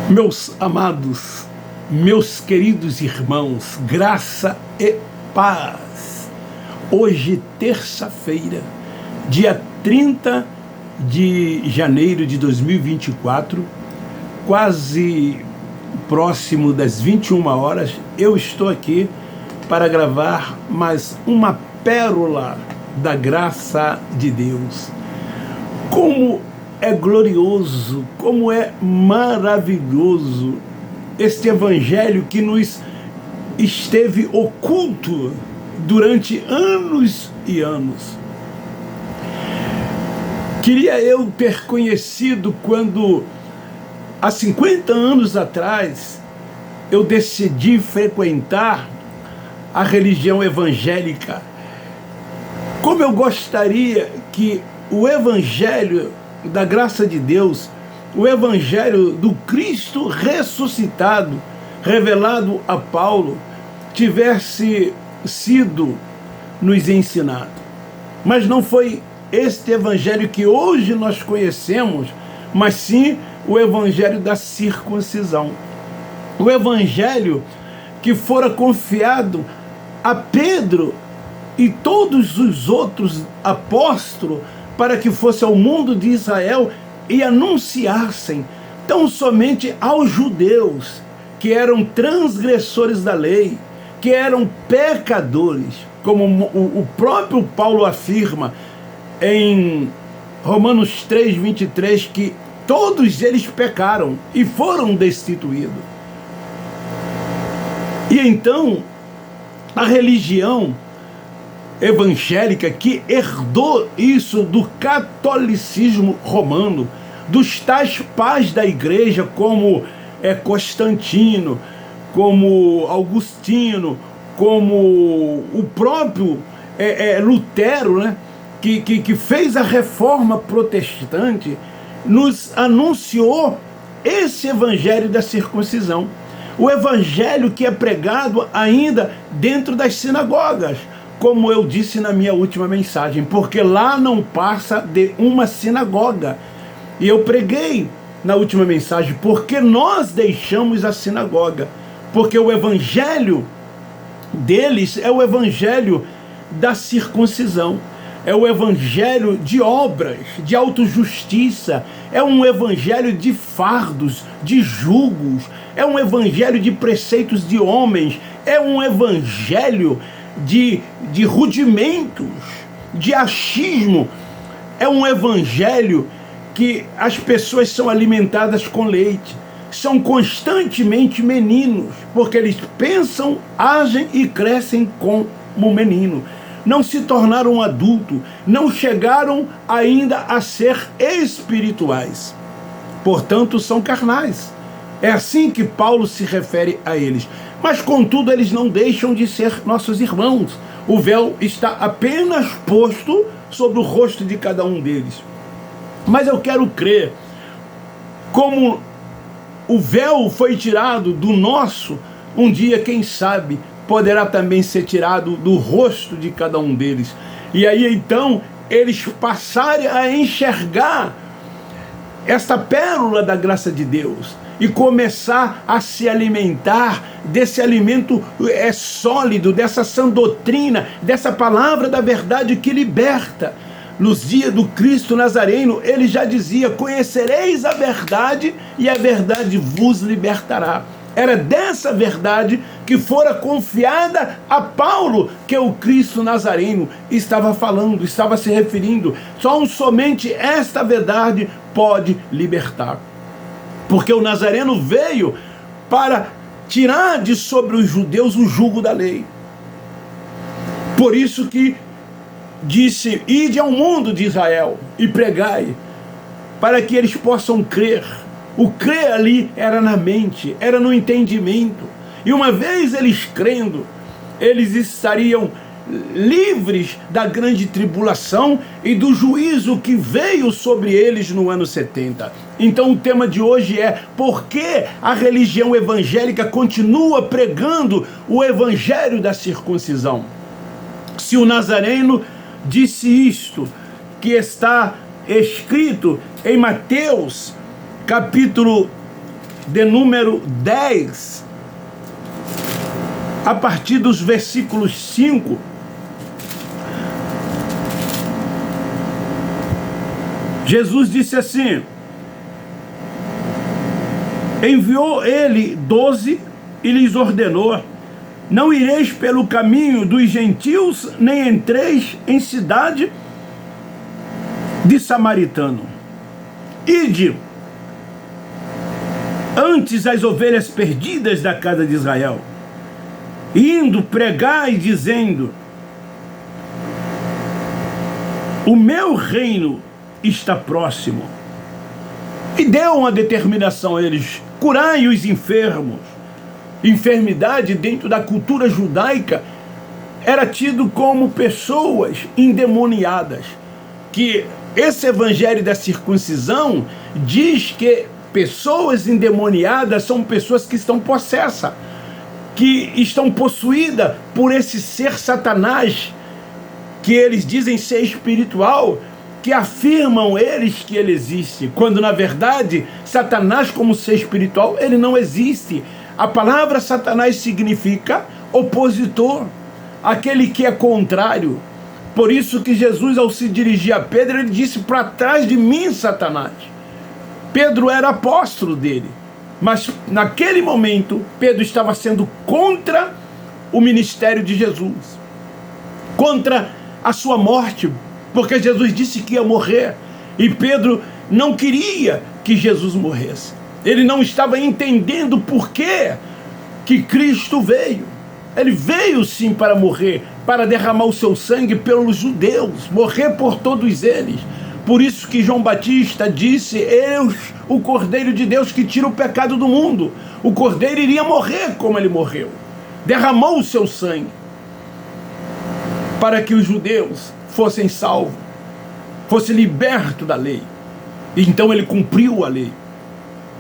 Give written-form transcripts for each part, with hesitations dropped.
Meus amados, meus queridos irmãos, graça e paz. Hoje, terça-feira, dia 30 de janeiro de 2024, quase próximo das 21 horas, eu estou aqui para gravar mais uma pérola da graça de Deus. Como é glorioso, como é maravilhoso este evangelho que nos esteve oculto durante anos e anos. Queria eu ter conhecido quando, há 50 anos atrás, eu decidi frequentar a religião evangélica. Como eu gostaria que o evangelho da graça de Deus, o evangelho do Cristo ressuscitado, revelado a Paulo, tivesse sido nos ensinado. Mas não foi este evangelho que hoje nós conhecemos, mas sim o evangelho da circuncisão. O evangelho que fora confiado a Pedro e todos os outros apóstolos para que fosse ao mundo de Israel e anunciassem tão somente aos judeus, que eram transgressores da lei, que eram pecadores, como o próprio Paulo afirma em Romanos 3:23, que todos eles pecaram e foram destituídos. E então, a religião evangélica, que herdou isso do catolicismo romano, dos tais pais da igreja, como Constantino, como Augustino, como o próprio Lutero, né, que fez a reforma protestante, nos anunciou esse evangelho da circuncisão. O evangelho que é pregado ainda dentro das sinagogas, como eu disse na minha última mensagem, porque lá não passa de uma sinagoga. E eu preguei na última mensagem, porque nós deixamos a sinagoga, porque o evangelho deles é o evangelho da circuncisão, é o evangelho de obras, de autojustiça, é um evangelho de fardos, de julgos, é um evangelho de preceitos de homens, é um evangelho de rudimentos, de achismo. É um evangelho que as pessoas são alimentadas com leite, são constantemente meninos, porque eles pensam, agem e crescem como menino. Não se tornaram adultos, não chegaram ainda a ser espirituais. Portanto, são carnais. É assim que Paulo se refere a eles. Mas, contudo, eles não deixam de ser nossos irmãos. O véu está apenas posto sobre o rosto de cada um deles. Mas eu quero crer, como o véu foi tirado do nosso, um dia, quem sabe, poderá também ser tirado do rosto de cada um deles. E aí, então, eles passarem a enxergar esta pérola da graça de Deus e começar a se alimentar desse alimento sólido, dessa sã doutrina, dessa palavra da verdade que liberta. Nos dias do Cristo Nazareno, ele já dizia: conhecereis a verdade e a verdade vos libertará. Era dessa verdade que fora confiada a Paulo que o Cristo Nazareno estava falando, estava se referindo. Somente esta verdade pode libertar. Porque o Nazareno veio para tirar de sobre os judeus o jugo da lei. Por isso que disse: ide ao mundo de Israel e pregai, para que eles possam crer. O crer ali era na mente, era no entendimento. E uma vez eles crendo, eles estariam livres da grande tribulação e do juízo que veio sobre eles no ano 70. Então o tema de hoje é: por que a religião evangélica continua pregando o evangelho da circuncisão? Se o Nazareno disse isto, que está escrito em Mateus capítulo de número 10, a partir dos versículos 5, Jesus disse assim: enviou ele 12 e lhes ordenou: não ireis pelo caminho dos gentios, nem entreis em cidade de samaritano. Ide antes as ovelhas perdidas da casa de Israel. Indo, pregai, dizendo: o meu reino está próximo. E deu uma determinação a eles: curai os enfermos. Enfermidade, dentro da cultura judaica, era tido como pessoas endemoniadas. Que esse evangelho da circuncisão diz que pessoas endemoniadas são pessoas que estão possessas, que estão possuídas por esse ser Satanás, que eles dizem ser espiritual, que afirmam eles que ele existe, quando na verdade Satanás, como ser espiritual, ele não existe. A palavra Satanás significa opositor, aquele que é contrário. Por isso que Jesus, ao se dirigir a Pedro, ele disse: para trás de mim, Satanás. Pedro era apóstolo dele, mas naquele momento Pedro estava sendo contra o ministério de Jesus, contra a sua morte, porque Jesus disse que ia morrer, e Pedro não queria que Jesus morresse. Ele não estava entendendo por que Cristo veio. Ele veio sim para morrer, para derramar o seu sangue pelos judeus, morrer por todos eles. Por isso que João Batista disse: eis o Cordeiro de Deus que tira o pecado do mundo. O Cordeiro iria morrer como ele morreu. Derramou o seu sangue para que os judeus fossem salvos, fossem libertos da lei. Então ele cumpriu a lei,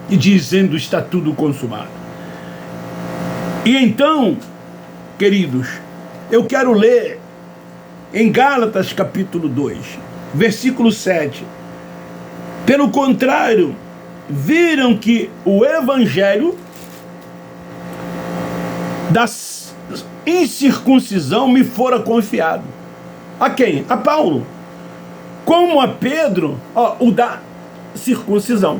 e dizendo: está tudo consumado. E então, queridos, eu quero ler em Gálatas capítulo 2, versículo 7. Pelo contrário, viram que o evangelho da incircuncisão me fora confiado. A quem? A Paulo. Como a Pedro, o da circuncisão.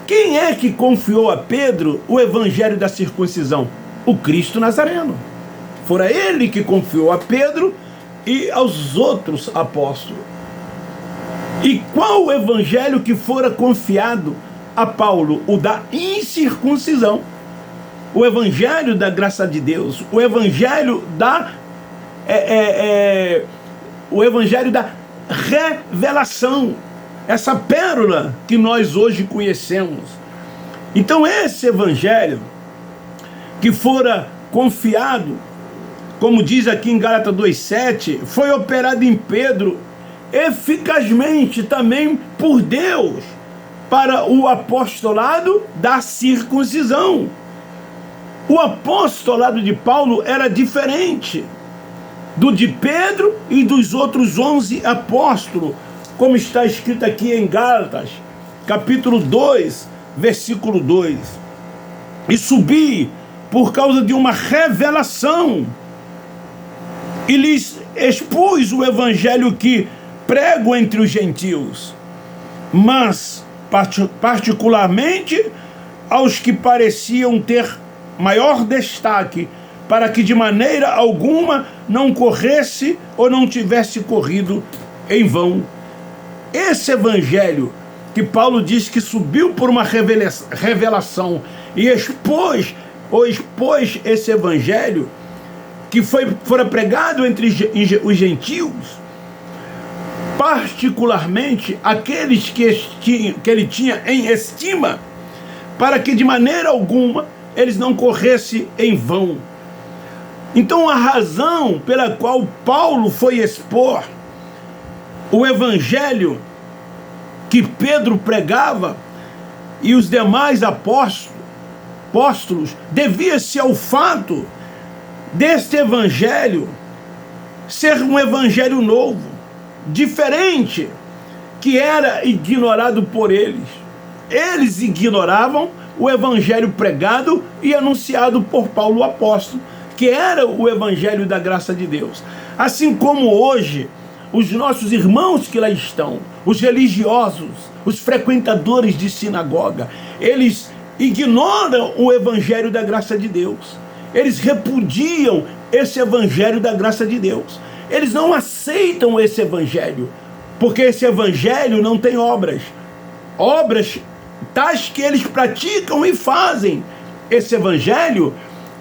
Quem é que confiou a Pedro o evangelho da circuncisão? O Cristo Nazareno. Fora ele que confiou a Pedro e aos outros apóstolos. E qual o evangelho que fora confiado a Paulo? O da incircuncisão. O evangelho da graça de Deus. O evangelho da revelação. Essa pérola que nós hoje conhecemos. Então esse evangelho que fora confiado, como diz aqui em Gálatas 2,7, foi operado em Pedro eficazmente também por Deus para o apostolado da circuncisão. O apostolado de Paulo era diferente do de Pedro e dos outros 11 apóstolos, como está escrito aqui em Gálatas, capítulo 2, versículo 2. E subi por causa de uma revelação, e lhes expus o evangelho que prego entre os gentios, mas particularmente aos que pareciam ter maior destaque, para que de maneira alguma não corresse ou não tivesse corrido em vão. Esse evangelho que Paulo diz que subiu por uma revelação e expôs esse evangelho que fora pregado entre os gentios, particularmente aqueles que ele tinha em estima, para que de maneira alguma eles não corressem em vão. Então a razão pela qual Paulo foi expor o evangelho que Pedro pregava e os demais apóstolos devia-se ao fato deste evangelho ser um evangelho novo, diferente, que era ignorado por eles. Eles ignoravam o evangelho pregado e anunciado por Paulo o apóstolo, que era o evangelho da graça de Deus. Assim como hoje, os nossos irmãos que lá estão, os religiosos, os frequentadores de sinagoga, eles ignoram o evangelho da graça de Deus. Eles repudiam esse evangelho da graça de Deus. Eles não aceitam esse evangelho, porque esse evangelho não tem obras. Obras tais que eles praticam e fazem. Esse evangelho,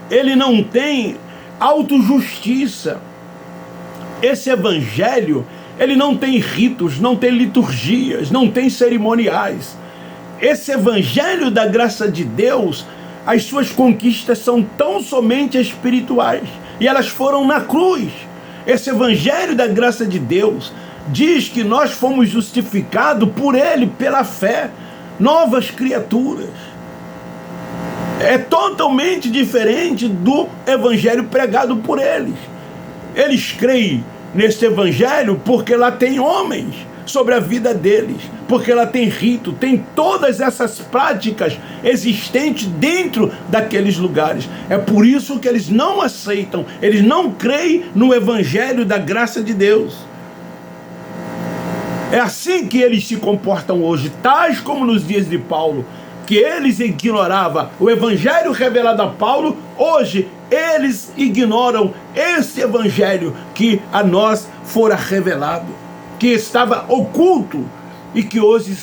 ele não tem autojustiça. Esse evangelho, ele não tem ritos, não tem liturgias, não tem cerimoniais. Esse evangelho da graça de Deus, as suas conquistas são tão somente espirituais, e elas foram na cruz. Esse evangelho da graça de Deus diz que nós fomos justificados por ele, pela fé, novas criaturas. É totalmente diferente do evangelho pregado por eles. Eles creem nesse evangelho porque lá tem homens sobre a vida deles, porque lá tem rito, tem todas essas práticas existentes dentro daqueles lugares. É por isso que eles não aceitam, eles não creem no evangelho da graça de Deus. É assim que eles se comportam hoje, tais como nos dias de Paulo, que eles ignoravam o evangelho revelado a Paulo. Hoje eles ignoram esse evangelho que a nós fora revelado, que estava oculto e que hoje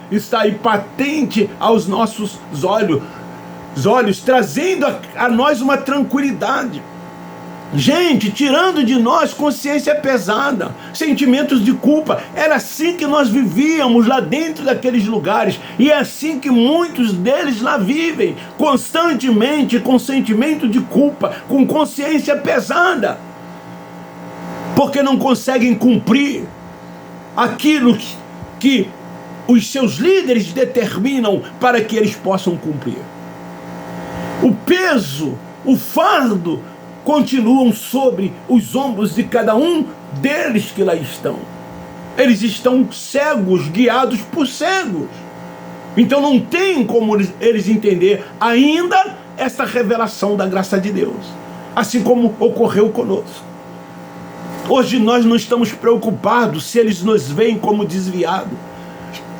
está aí patente aos nossos olhos, trazendo a nós uma tranquilidade. Gente, tirando de nós consciência pesada, sentimentos de culpa. Era assim que nós vivíamos lá dentro daqueles lugares, e é assim que muitos deles lá vivem, constantemente com sentimento de culpa, com consciência pesada, porque não conseguem cumprir aquilo que os seus líderes determinam para que eles possam cumprir. O peso, o fardo continuam sobre os ombros de cada um deles que lá estão. Eles estão cegos, guiados por cegos. Então não tem como eles entender ainda essa revelação da graça de Deus, assim como ocorreu conosco. Hoje nós não estamos preocupados se eles nos veem como desviados.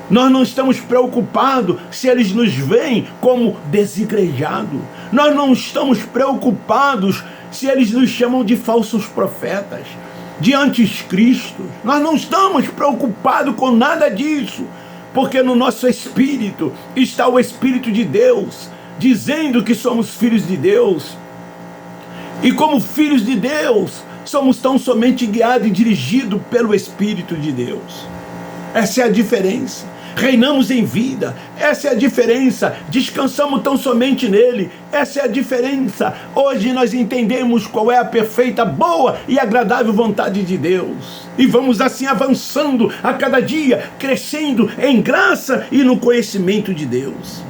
Nós não estamos preocupados se eles nos veem como desigrejados. Nós não estamos preocupados se eles nos chamam de falsos profetas, de anticristos. Nós não estamos preocupados com nada disso, porque no nosso espírito está o Espírito de Deus, dizendo que somos filhos de Deus. E como filhos de Deus, somos tão somente guiados e dirigidos pelo Espírito de Deus. Essa é a diferença. Reinamos em vida, essa é a diferença. Descansamos tão somente nele, essa é a diferença. Hoje nós entendemos qual é a perfeita, boa e agradável vontade de Deus, e vamos assim avançando a cada dia, crescendo em graça e no conhecimento de Deus.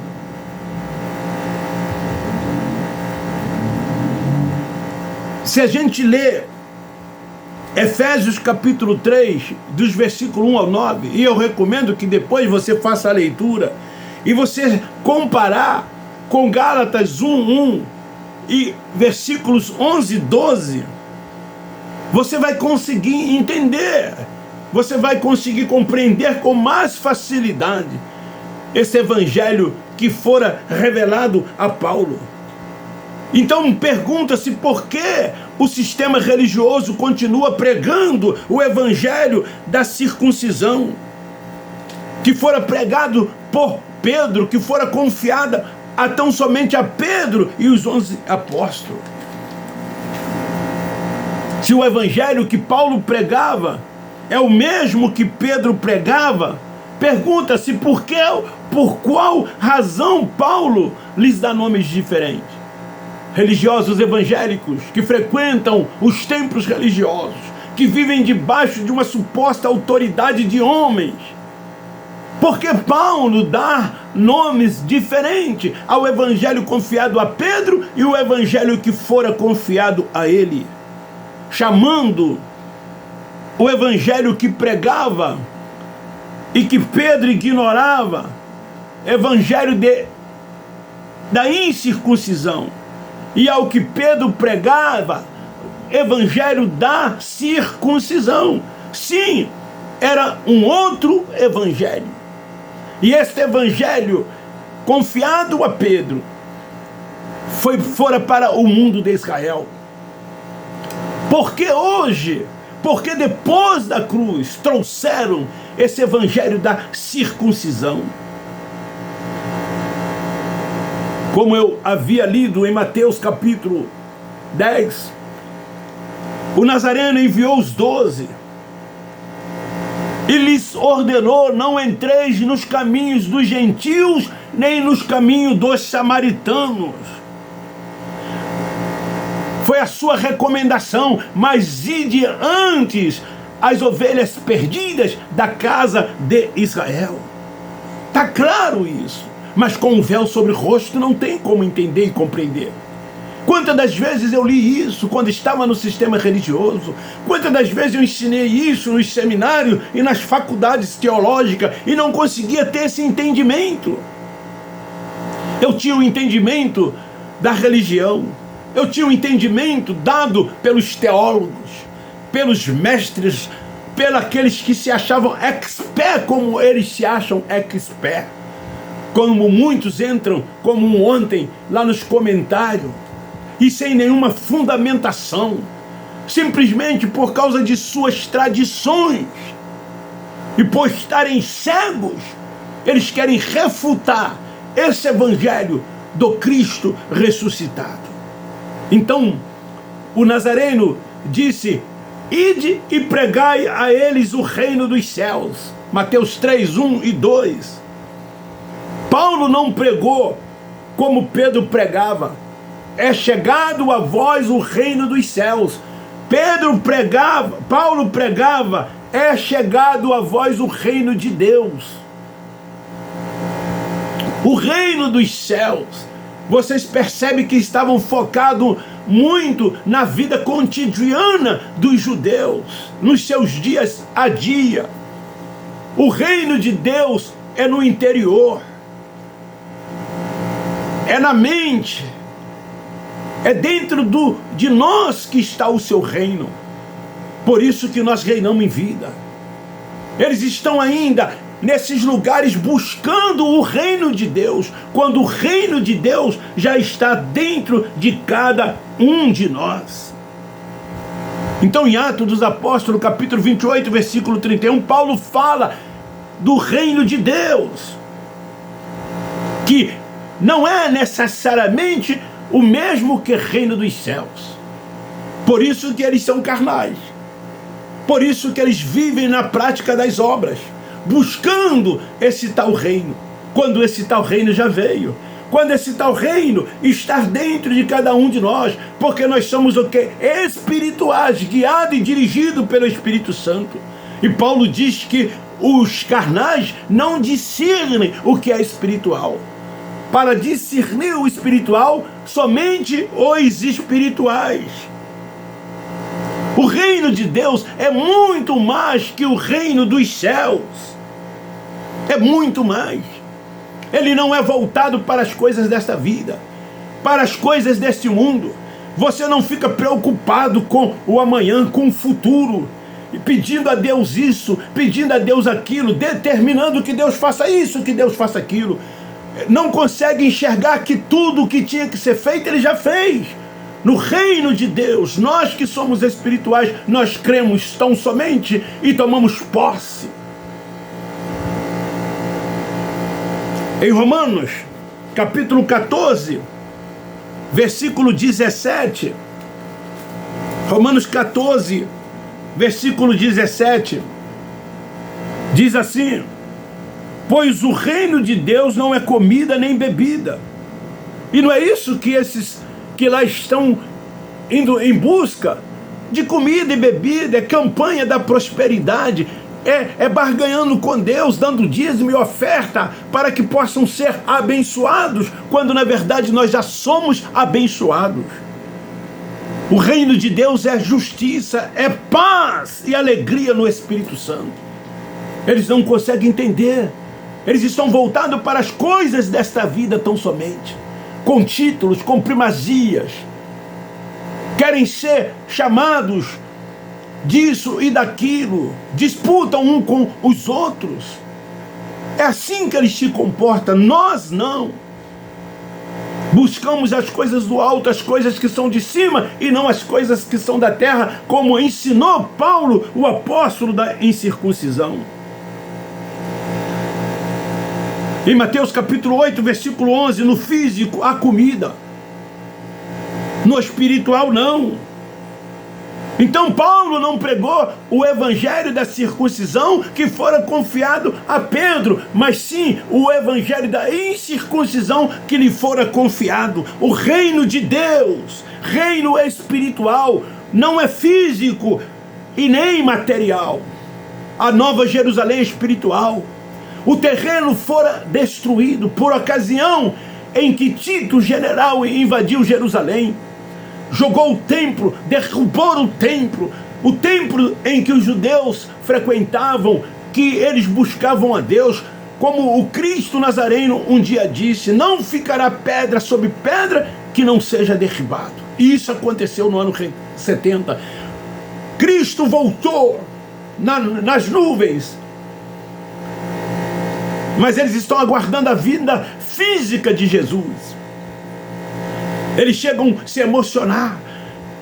Se a gente lê Efésios capítulo 3, dos versículos 1 ao 9, e eu recomendo que depois você faça a leitura, e você comparar com Gálatas 1:1 e versículos 11 e 12, você vai conseguir entender, você vai conseguir compreender com mais facilidade esse evangelho que fora revelado a Paulo. Então pergunta-se por que o sistema religioso continua pregando o evangelho da circuncisão, que fora pregado por Pedro, que fora confiada a tão somente a Pedro e os 11 apóstolos. Se o evangelho que Paulo pregava é o mesmo que Pedro pregava, pergunta-se por qual razão Paulo lhes dá nomes diferentes. Religiosos evangélicos que frequentam os templos religiosos, que vivem debaixo de uma suposta autoridade de homens. Porque Paulo dá nomes diferentes ao evangelho confiado a Pedro e o evangelho que fora confiado a ele, chamando o evangelho que pregava e que Pedro ignorava, evangelho de da incircuncisão, e ao que Pedro pregava, evangelho da circuncisão. Sim, era um outro evangelho. E este evangelho, confiado a Pedro, fora para o mundo de Israel. Porque hoje, porque depois da cruz, trouxeram esse evangelho da circuncisão. Como eu havia lido em Mateus capítulo 10, o Nazareno enviou os 12 e lhes ordenou: não entreis nos caminhos dos gentios, nem nos caminhos dos samaritanos. Foi a sua recomendação: mas ide antes as ovelhas perdidas da casa de Israel. Está claro isso, mas com um véu sobre o rosto não tem como entender e compreender. Quantas das vezes eu li isso quando estava no sistema religioso? Quantas das vezes eu ensinei isso nos seminários e nas faculdades teológicas e não conseguia ter esse entendimento? Eu tinha um entendimento da religião, eu tinha um entendimento dado pelos teólogos, pelos mestres, pelos aqueles que se achavam expert, como eles se acham expert. Como muitos entram, como ontem, lá nos comentários, e sem nenhuma fundamentação, simplesmente por causa de suas tradições, e por estarem cegos, eles querem refutar esse evangelho do Cristo ressuscitado. Então, o Nazareno disse: ide e pregai a eles o reino dos céus. Mateus 3, 1 e 2. Paulo não pregou como Pedro pregava: é chegado a vós o reino dos céus. Paulo pregava: é chegado a vós o reino de Deus. O reino dos céus. Vocês percebem que estavam focados muito na vida cotidiana dos judeus, nos seus dias a dia. O reino de Deus é no interior, é na mente, é dentro de nós que está o seu reino. Por isso que nós reinamos em vida. Eles estão ainda nesses lugares buscando o reino de Deus, quando o reino de Deus já está dentro de cada um de nós. Então, em Atos dos Apóstolos, capítulo 28, versículo 31, Paulo fala do reino de Deus, que não é necessariamente o mesmo que o reino dos céus. Por isso que eles são carnais. Por isso que eles vivem na prática das obras, buscando esse tal reino, quando esse tal reino já veio, quando esse tal reino está dentro de cada um de nós, porque nós somos o quê? Espirituais, guiados e dirigidos pelo Espírito Santo. E Paulo diz que os carnais não discernem o que é espiritual. Para discernir o espiritual, somente os espirituais. O reino de Deus é muito mais que o reino dos céus. É muito mais. Ele não é voltado para as coisas desta vida, para as coisas deste mundo. Você não fica preocupado com o amanhã, com o futuro, e pedindo a Deus isso, pedindo a Deus aquilo, determinando que Deus faça isso, que Deus faça aquilo. Não consegue enxergar que tudo o que tinha que ser feito, Ele já fez. No reino de Deus, nós que somos espirituais, nós cremos tão somente e tomamos posse. Em Romanos, capítulo 14, versículo 17, Romanos 14, versículo 17, diz assim: pois o reino de Deus não é comida nem bebida. E não é isso que esses que lá estão indo em busca de comida e bebida, é campanha da prosperidade, é barganhando com Deus, dando dízimo e oferta para que possam ser abençoados, quando na verdade nós já somos abençoados. O reino de Deus é justiça, é paz e alegria no Espírito Santo. Eles não conseguem entender. Eles estão voltados para as coisas desta vida tão somente. com títulos, com primazias, querem ser chamados disso e daquilo, disputam um com os outros. É assim que eles se comportam. Nós não. Buscamos as coisas do alto, as coisas que são de cima, e não as coisas que são da terra, como ensinou Paulo, o apóstolo da incircuncisão. Em Mateus capítulo 8, versículo 11, no físico há comida, no espiritual não. Então Paulo não pregou o evangelho da circuncisão que fora confiado a Pedro, mas sim o evangelho da incircuncisão que lhe fora confiado. O reino de Deus, reino espiritual, não é físico e nem material. A Nova Jerusalém espiritual. O terreno fora destruído por ocasião em que Tito, general, invadiu Jerusalém. Jogou o templo, derrubou o templo em que os judeus frequentavam, que eles buscavam a Deus, como o Cristo Nazareno um dia disse: não ficará pedra sobre pedra que não seja derribado. E isso aconteceu no ano 70. Cristo voltou nas nuvens, mas eles estão aguardando a vinda física de Jesus. Eles chegam a se emocionar,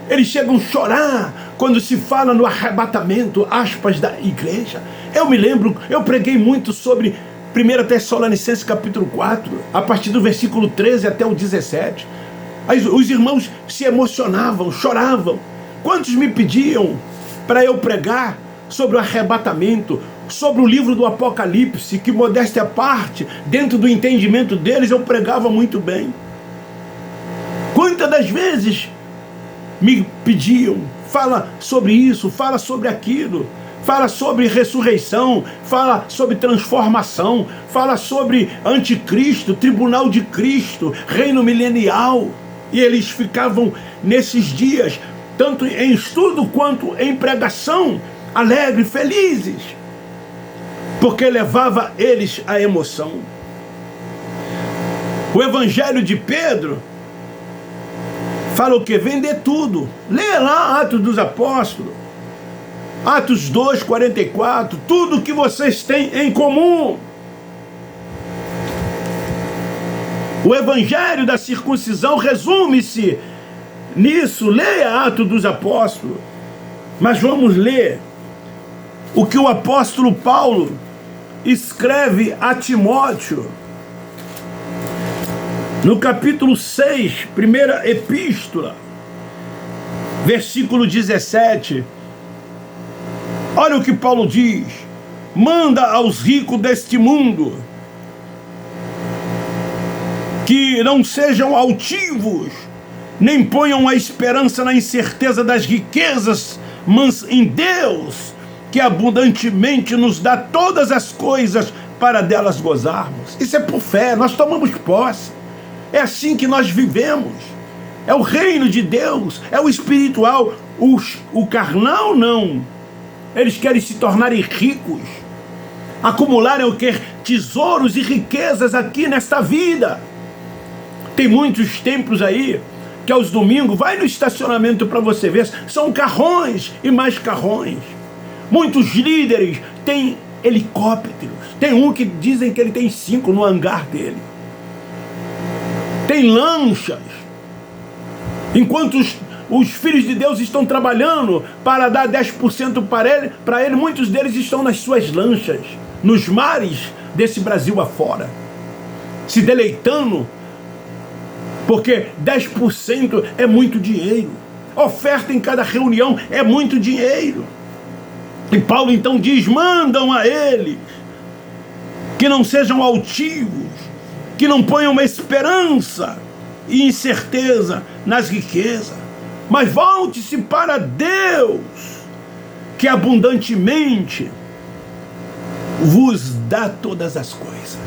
eles chegam a chorar quando se fala no arrebatamento, aspas, da igreja. Eu me lembro, eu preguei muito sobre 1 Tessalonicenses capítulo 4, a partir do versículo 13 até o 17. Os irmãos se emocionavam, choravam. Quantos me pediam para eu pregar sobre o arrebatamento, sobre o livro do Apocalipse, que, modéstia à parte, dentro do entendimento deles, eu pregava muito bem. Quantas das vezes me pediam: fala sobre isso, fala sobre aquilo, fala sobre ressurreição, fala sobre transformação, fala sobre anticristo, tribunal de Cristo, reino milenial. E eles ficavam nesses dias, tanto em estudo quanto em pregação, alegres, felizes, porque levava eles à emoção. O evangelho de Pedro fala o quê? Vender tudo. Leia lá Atos dos Apóstolos, Atos 2, 44, tudo que vocês têm em comum. O evangelho da circuncisão resume-se nisso. Leia Atos dos Apóstolos. Mas vamos ler o que o apóstolo Paulo escreve a Timóteo, no capítulo 6, primeira epístola, versículo 17. Olha o que Paulo diz: manda aos ricos deste mundo que não sejam altivos, nem ponham a esperança na incerteza das riquezas, mas em Deus, que abundantemente nos dá todas as coisas para delas gozarmos. Isso é por fé, nós tomamos posse. É assim que nós vivemos. É o reino de Deus, é o espiritual. O carnal não. Eles querem se tornarem ricos, acumularem o quê? Tesouros e riquezas aqui nesta vida. Tem muitos templos aí que aos domingos, vai no estacionamento para você ver, são carrões e mais carrões. Muitos líderes têm helicópteros. Tem um que dizem que ele tem 5 no hangar dele. Tem lanchas. Enquanto os filhos de Deus estão trabalhando para dar 10% para ele, muitos deles estão nas suas lanchas, nos mares desse Brasil afora, se deleitando, porque 10% é muito dinheiro. Oferta em cada reunião é muito dinheiro. E Paulo então diz: mandam a eles que não sejam altivos, que não ponham uma esperança e incerteza nas riquezas, mas volte-se para Deus, que abundantemente vos dá todas as coisas.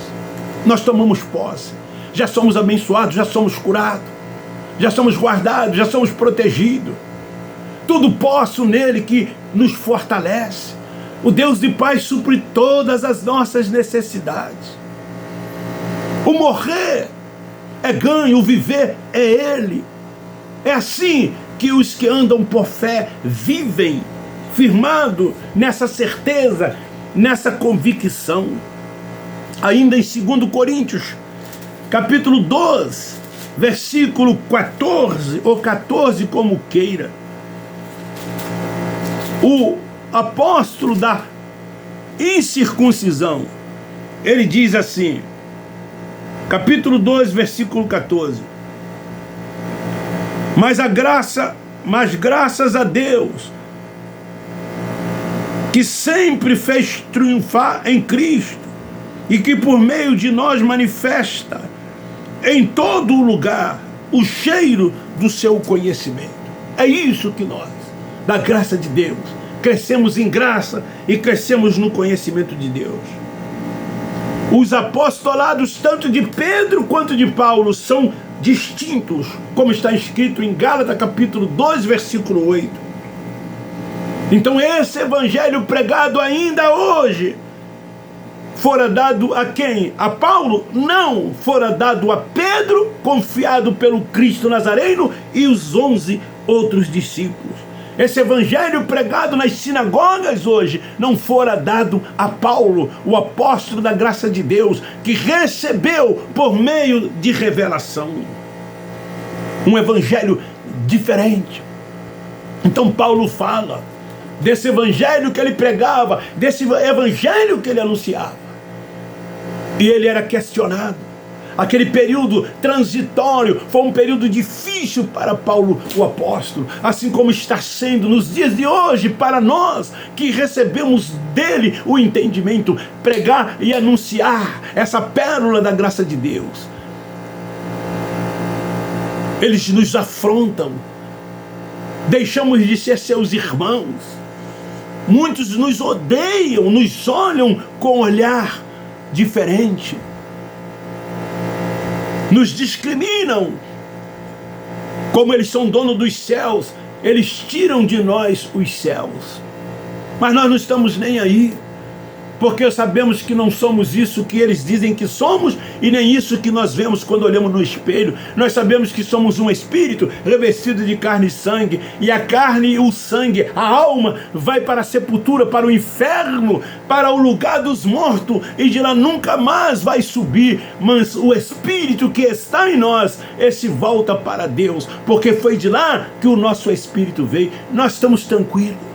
Nós tomamos posse, já somos abençoados, já somos curados, já somos guardados, já somos protegidos. Tudo posso nele que nos fortalece. O Deus de paz supre todas as nossas necessidades. O morrer é ganho, o viver é Ele. É assim que os que andam por fé vivem, firmado nessa certeza, nessa convicção. Ainda em 2 Coríntios, capítulo 12, versículo 14, ou 14 como queira, o apóstolo da incircuncisão, ele diz assim, capítulo 2, versículo 14: mas graças a Deus, que sempre fez triunfar em Cristo, e que por meio de nós manifesta em todo lugar o cheiro do seu conhecimento. É isso que nós, da graça de Deus, crescemos em graça e crescemos no conhecimento de Deus. Os apostolados, tanto de Pedro quanto de Paulo, são distintos, como está escrito em Gálatas capítulo 2, versículo 8. Então esse evangelho pregado ainda hoje fora dado a quem? A Paulo? Não, fora dado a Pedro, confiado pelo Cristo Nazareno, e os 11 outros discípulos. Esse evangelho pregado nas sinagogas hoje não fora dado a Paulo, o apóstolo da graça de Deus, que recebeu por meio de revelação um evangelho diferente. Então Paulo fala desse evangelho que ele pregava, desse evangelho que ele anunciava. E ele era questionado. Aquele período transitório foi um período difícil para Paulo, o apóstolo, assim como está sendo nos dias de hoje para nós que recebemos dele o entendimento, pregar e anunciar essa pérola da graça de Deus. Eles nos afrontam, deixamos de ser seus irmãos, muitos nos odeiam, nos olham com olhar diferente, nos discriminam. Como eles são donos dos céus, eles tiram de nós os céus. Mas nós não estamos nem aí, porque sabemos que não somos isso que eles dizem que somos, e nem isso que nós vemos quando olhamos no espelho. Nós sabemos que somos um espírito revestido de carne e sangue, e a carne e o sangue, a alma, vai para a sepultura, para o inferno, para o lugar dos mortos, e de lá nunca mais vai subir. Mas o espírito que está em nós, esse volta para Deus, porque foi de lá que o nosso espírito veio. Nós estamos tranquilos.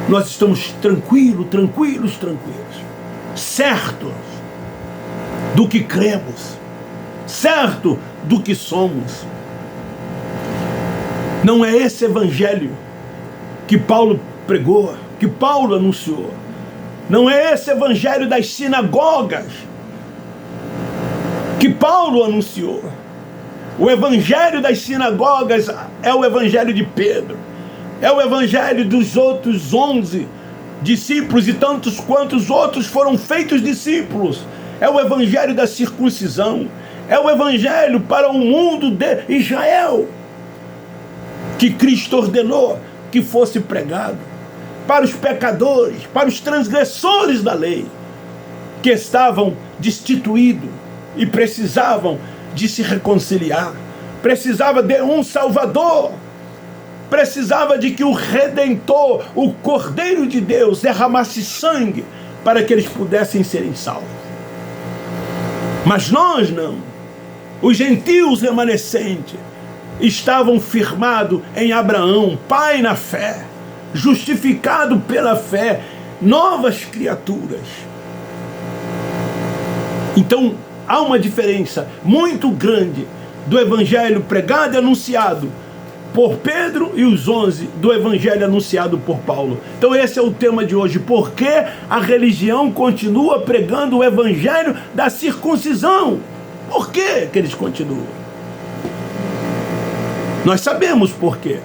Nós estamos tranquilos, certos do que cremos, certo do que somos. Não é esse evangelho que Paulo pregou, que Paulo anunciou. Não é esse evangelho das sinagogas que Paulo anunciou. O evangelho das sinagogas é o evangelho de Pedro. É o evangelho dos outros 11 discípulos e tantos quantos outros foram feitos discípulos. É o evangelho da circuncisão. É o evangelho para o mundo de Israel, que Cristo ordenou que fosse pregado para os pecadores, para os transgressores da lei, que estavam destituídos e precisavam de se reconciliar. Precisava de um Salvador. Precisava de que o Redentor, o Cordeiro de Deus, derramasse sangue para que eles pudessem serem salvos. Mas nós não. Os gentios remanescentes estavam firmados em Abraão, pai na fé, justificado pela fé, novas criaturas. Então há uma diferença muito grande do evangelho pregado e anunciado por Pedro e os 11 do evangelho anunciado por Paulo. Então esse é o tema de hoje. Por que a religião continua pregando o evangelho da circuncisão? Por que eles continuam? Nós sabemos por quê.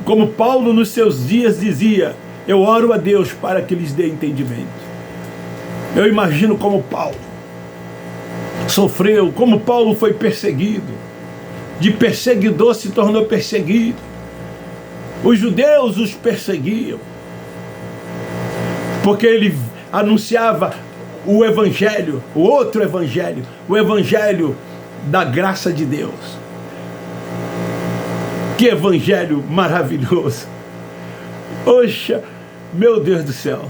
Como Paulo nos seus dias dizia: eu oro a Deus para que lhes dê entendimento. Eu imagino como Paulo sofreu, como Paulo foi perseguido. De perseguidor se tornou perseguido. Os judeus os perseguiam, porque ele anunciava o evangelho, o outro evangelho, o evangelho da graça de Deus. Que evangelho maravilhoso! Poxa, meu Deus do céu,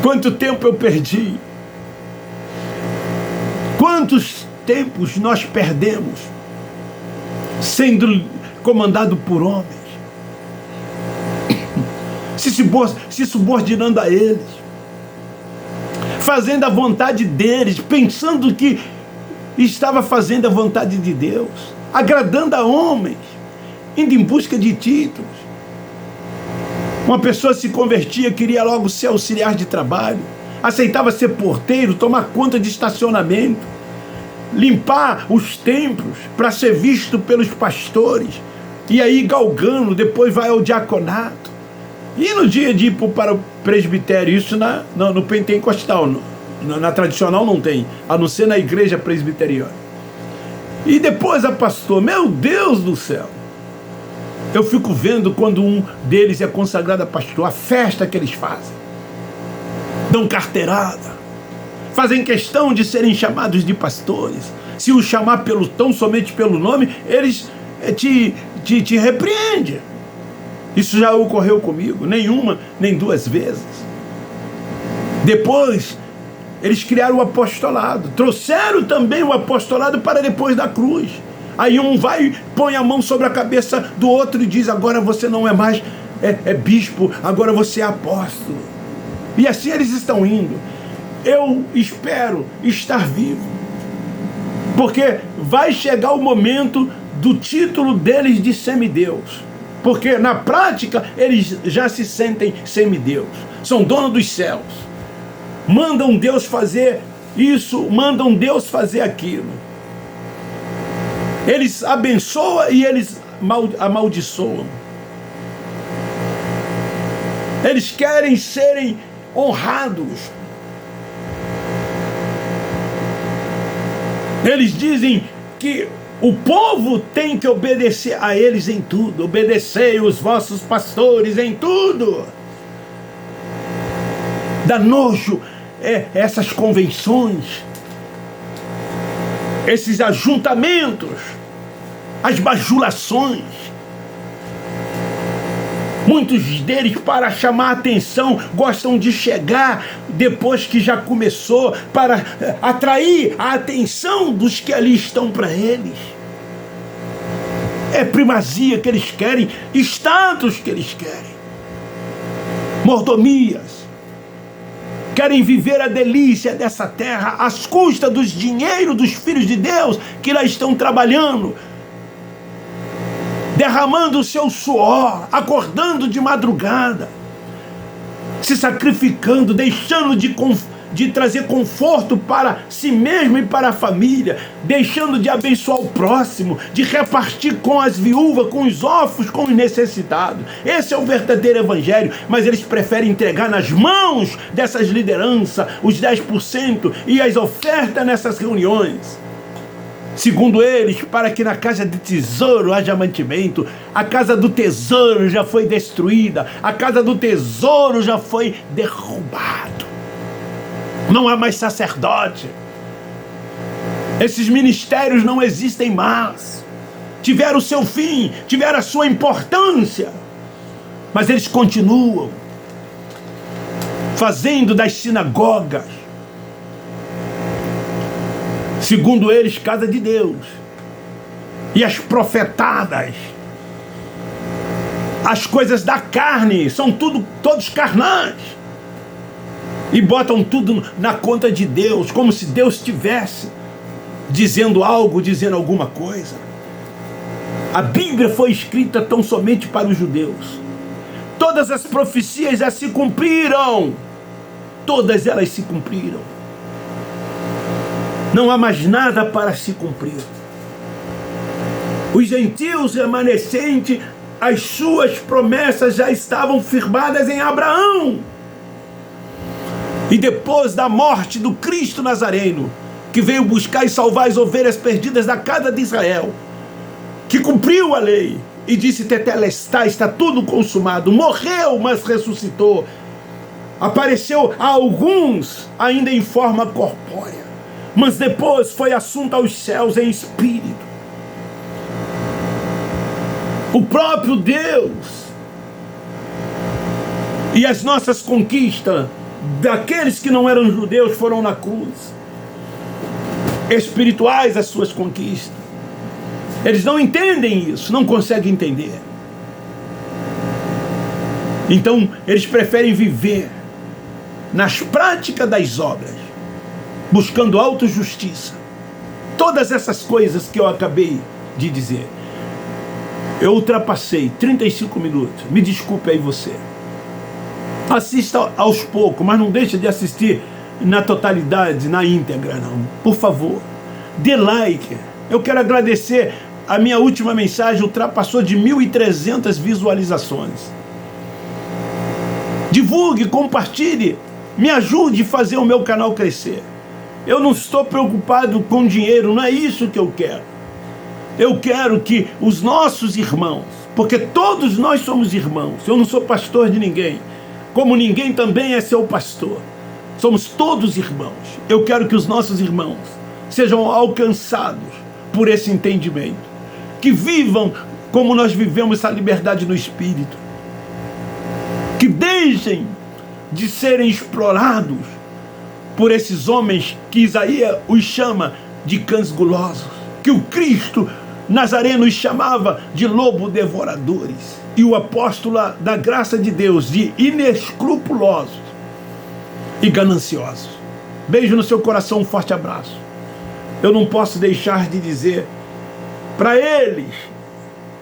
quanto tempo eu perdi, quantos tempos nós perdemos sendo comandado por homens, se subordinando a eles, fazendo a vontade deles, pensando que estava fazendo a vontade de Deus, agradando a homens, indo em busca de títulos. Uma pessoa se convertia, queria logo ser auxiliar de trabalho, aceitava ser porteiro, tomar conta de estacionamento, limpar os templos para ser visto pelos pastores, e aí galgando, depois vai ao diaconato. E no dia de ir para o presbitério, isso no pentecostal, na tradicional não tem, a não ser na igreja presbiteriana. E depois a pastor, meu Deus do céu, eu fico vendo quando um deles é consagrado a pastor, a festa que eles fazem, dão carteirada, fazem questão de serem chamados de pastores. Se os chamar tão somente pelo nome, eles te repreendem. Isso já ocorreu comigo, nenhuma, nem duas vezes. Depois, eles criaram o apostolado, trouxeram também o apostolado para depois da cruz. Aí um vai, põe a mão sobre a cabeça do outro e diz: agora você não é mais bispo, agora você é apóstolo. E assim eles estão indo. Eu espero estar vivo, porque vai chegar o momento do título deles de semideus, porque na prática eles já se sentem semideus, são donos dos céus, mandam Deus fazer isso, mandam Deus fazer aquilo. Eles abençoam e eles amaldiçoam. Eles querem serem honrados. Eles dizem que o povo tem que obedecer a eles em tudo. Obedecei os vossos pastores em tudo. Dá nojo essas convenções, esses ajuntamentos, as bajulações. Muitos deles, para chamar a atenção, gostam de chegar depois que já começou, para atrair a atenção dos que ali estão para eles. É primazia que eles querem, status que eles querem, mordomias. Querem viver a delícia dessa terra às custas dos dinheiros dos filhos de Deus que lá estão trabalhando, derramando o seu suor, acordando de madrugada, se sacrificando, deixando de trazer conforto para si mesmo e para a família, deixando de abençoar o próximo, de repartir com as viúvas, com os órfãos, com os necessitados. Esse é o verdadeiro evangelho, mas eles preferem entregar nas mãos dessas lideranças os 10% e as ofertas nessas reuniões. Segundo eles, para que na casa de tesouro haja mantimento. A casa do tesouro já foi destruída, a casa do tesouro já foi derrubado. Não há mais sacerdote. Esses ministérios não existem mais. Tiveram o seu fim, tiveram a sua importância, mas eles continuam fazendo das sinagogas, segundo eles, casa de Deus, e as profetadas, as coisas da carne, são todos carnais, e botam tudo na conta de Deus, como se Deus estivesse dizendo algo, dizendo alguma coisa. A Bíblia foi escrita tão somente para os judeus. Todas as profecias já se cumpriram, todas elas se cumpriram. Não há mais nada para se cumprir. Os gentios remanescentes, as suas promessas já estavam firmadas em Abraão. E depois da morte do Cristo Nazareno, que veio buscar e salvar as ovelhas perdidas da casa de Israel, que cumpriu a lei e disse: tetelestai, está tudo consumado, morreu, mas ressuscitou. apareceu a alguns ainda em forma corpórea, mas depois foi assunto aos céus em espírito. O próprio Deus e as nossas conquistas daqueles que não eram judeus foram na cruz. Espirituais as suas conquistas. Eles não entendem isso, não conseguem entender. Então eles preferem viver nas práticas das obras, buscando autojustiça. Todas essas coisas que eu acabei de dizer. Eu ultrapassei 35 minutos. Me desculpe aí você. Assista aos poucos, mas não deixe de assistir na totalidade, na íntegra, não. Por favor, dê like. Eu quero agradecer. A minha última mensagem ultrapassou de 1.300 visualizações. Divulgue, compartilhe, me ajude a fazer o meu canal crescer. Eu não estou preocupado com dinheiro, não é isso que eu quero. Eu quero que os nossos irmãos, porque todos nós somos irmãos, eu não sou pastor de ninguém, como ninguém também é seu pastor. Somos todos irmãos. Eu quero que os nossos irmãos sejam alcançados por esse entendimento, que vivam como nós vivemos essa liberdade no Espírito, que deixem de serem explorados por esses homens que Isaías os chama de cães gulosos, que o Cristo Nazareno os chamava de lobo devoradores, e o apóstolo da graça de Deus de inescrupulosos e gananciosos. Beijo no seu coração, um forte abraço. Eu não posso deixar de dizer para eles,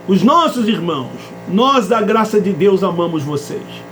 os nossos irmãos, nós da graça de Deus amamos vocês.